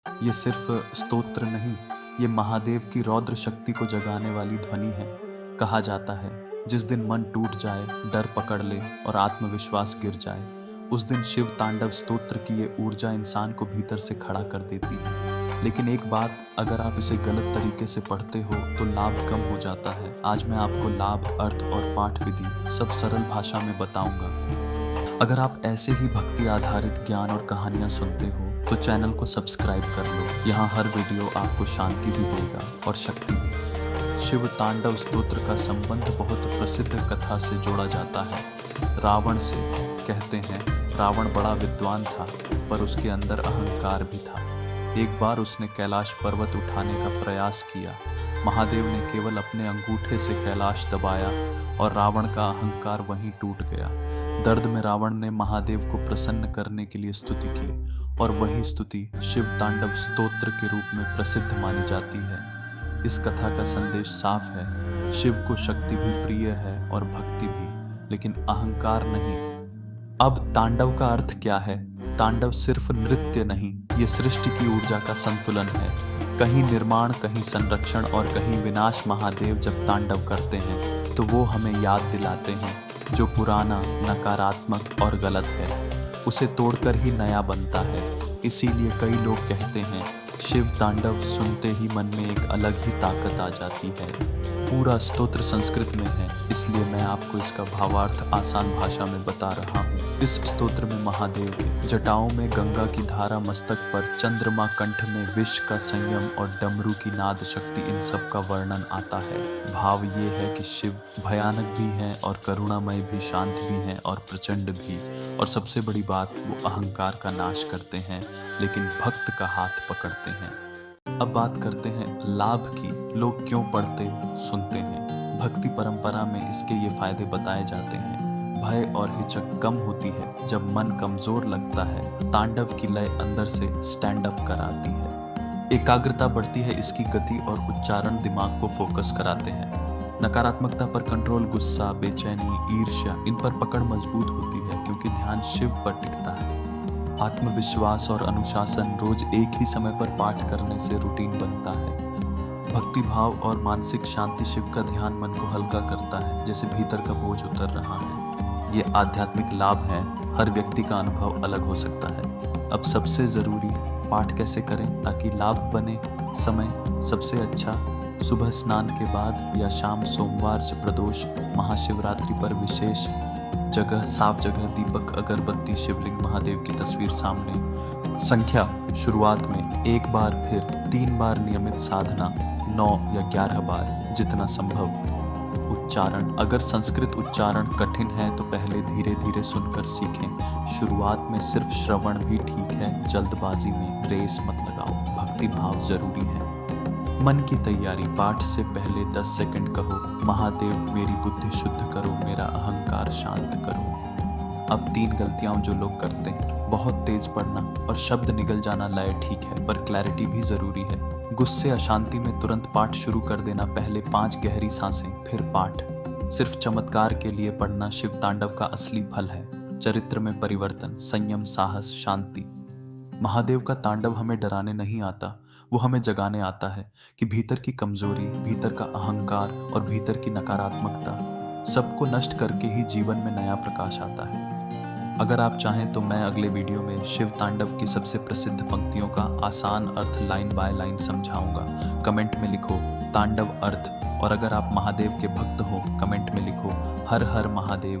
ये सिर्फ स्तोत्र नहीं, ये महादेव की रौद्र शक्ति को जगाने वाली ध्वनि है। कहा जाता है, जिस दिन मन टूट जाए, डर पकड़ ले और आत्मविश्वास गिर जाए, उस दिन शिव तांडव स्तोत्र की ये ऊर्जा इंसान को भीतर से खड़ा कर देती है। लेकिन एक बात, अगर आप इसे गलत तरीके से पढ़ते हो तो लाभ कम हो जाता है। आज मैं आपको लाभ, अर्थ और पाठ विधि सब सरल भाषा में बताऊंगा। अगर आप ऐसे ही भक्ति आधारित ज्ञान और कहानियां सुनते हो तो चैनल को सब्सक्राइब कर लो। यहाँ हर वीडियो आपको शांति भी देगा और शक्ति भी। शिव तांडव स्तोत्र का संबंध बहुत प्रसिद्ध कथा से जोड़ा जाता है, रावण से। कहते हैं रावण बड़ा विद्वान था, पर उसके अंदर अहंकार भी था। एक बार उसने कैलाश पर्वत उठाने का प्रयास किया। महादेव ने केवल अपने अंगूठे से कैलाश दबाया और रावण का अहंकार वहीं टूट गया। दर्द में रावण ने महादेव को प्रसन्न करने के लिए स्तुति की और वही स्तुति शिव तांडव स्तोत्र के रूप में प्रसिद्ध मानी जाती है। इस कथा का संदेश साफ है, शिव को शक्ति भी प्रिय है और भक्ति भी, लेकिन अहंकार नहीं। अब तांडव का अर्थ क्या है? तांडव सिर्फ नृत्य नहीं, ये सृष्टि की ऊर्जा का संतुलन है। कहीं निर्माण, कहीं संरक्षण और कहीं विनाश। महादेव जब तांडव करते हैं तो वो हमें याद दिलाते हैं, जो पुराना, नकारात्मक और गलत है उसे तोड़कर ही नया बनता है। इसीलिए कई लोग कहते हैं, शिव तांडव सुनते ही मन में एक अलग ही ताकत आ जाती है। पूरा स्तोत्र संस्कृत में है, इसलिए मैं आपको इसका भावार्थ आसान भाषा में बता रहा हूँ। इस स्तोत्र में महादेव के जटाओं में गंगा की धारा, मस्तक पर चंद्रमा, कंठ में विष का संयम और डमरू की नाद शक्ति, इन सब का वर्णन आता है। भाव ये है कि शिव भयानक भी हैं और करुणामय भी, शांत भी हैं और प्रचंड भी। और सबसे बड़ी बात, वो अहंकार का नाश करते हैं, लेकिन भक्त का हाथ पकड़ते हैं। अब बात करते हैं लाभ की। लोग क्यों पढ़ते, सुनते हैं? भक्ति परंपरा में इसके ये फायदे बताए जाते हैं। भय और हिचक कम होती है जब मन कमजोर लगता है। तांडव की लय अंदर से स्टैंड अप कराती है। एकाग्रता बढ़ती है, इसकी गति और उच्चारण दिमाग को फोकस कराते हैं। नकारात्मकता पर कंट्रोल, गुस्सा, बेचैनी, ईर्ष्या, इन पर पकड़ मजबूत होती है क्योंकि ध्यान शिव पर टिकता है। आत्मविश्वास और अनुशासन, रोज एक ही समय पर पाठ करने से रूटीन बनता है। भक्ति भाव और मानसिक शांति, शिव का ध्यान मन को हल्का करता है, जैसे भीतर का बोझ उतर रहा है। ये आध्यात्मिक लाभ है, हर व्यक्ति का अनुभव अलग हो सकता है। अब सबसे ज़रूरी, पाठ कैसे करें ताकि लाभ बने? समय सबसे अच्छा सुबह स्नान के बाद या शाम, सोमवार से प्रदोष, महाशिवरात्रि पर विशेष जगह, साफ जगह, दीपक, अगरबत्ती, शिवलिंग, महादेव की तस्वीर सामने। संख्या, शुरुआत में 1 बार, फिर 3 बार नियमित साधना, 9 या 11 बार जितना संभव। उच्चारण, अगर संस्कृत उच्चारण कठिन है तो पहले धीरे धीरे सुनकर सीखें। शुरुआत में सिर्फ श्रवण भी ठीक है, जल्दबाजी में रेस मत लगाओ। भक्ति भाव जरूरी है। मन की तैयारी, पाठ से पहले 10 सेकंड कहो, महादेव मेरी बुद्धि शुद्ध करो, मेरा अहंकार शांत करो। अब 3 गलतियां जो लोग करते हैं, बहुत तेज पढ़ना और शब्द निगल जाना लय ठीक है, पर क्लैरिटी भी जरूरी है। गुस्से, अशांति में तुरंत पाठ शुरू कर देना, पहले 5 गहरी सांसें फिर पाठ। सिर्फ चमत्कार के लिए पढ़ना शिव तांडव का असली फल है। चरित्र में परिवर्तन, संयम, साहस, शांति। महादेव का तांडव हमें डराने नहीं आता, वो हमें जगाने आता है कि भीतर की कमजोरी, भीतर का अहंकार और भीतर की नकारात्मकता, सबको नष्ट करके ही जीवन में नया प्रकाश आता है। अगर आप चाहें तो मैं अगले वीडियो में शिव तांडव की सबसे प्रसिद्ध पंक्तियों का आसान अर्थ लाइन बाय लाइन समझाऊंगा। कमेंट में लिखो तांडव अर्थ, और अगर आप महादेव के भक्त हो कमेंट में लिखो हर हर महादेव।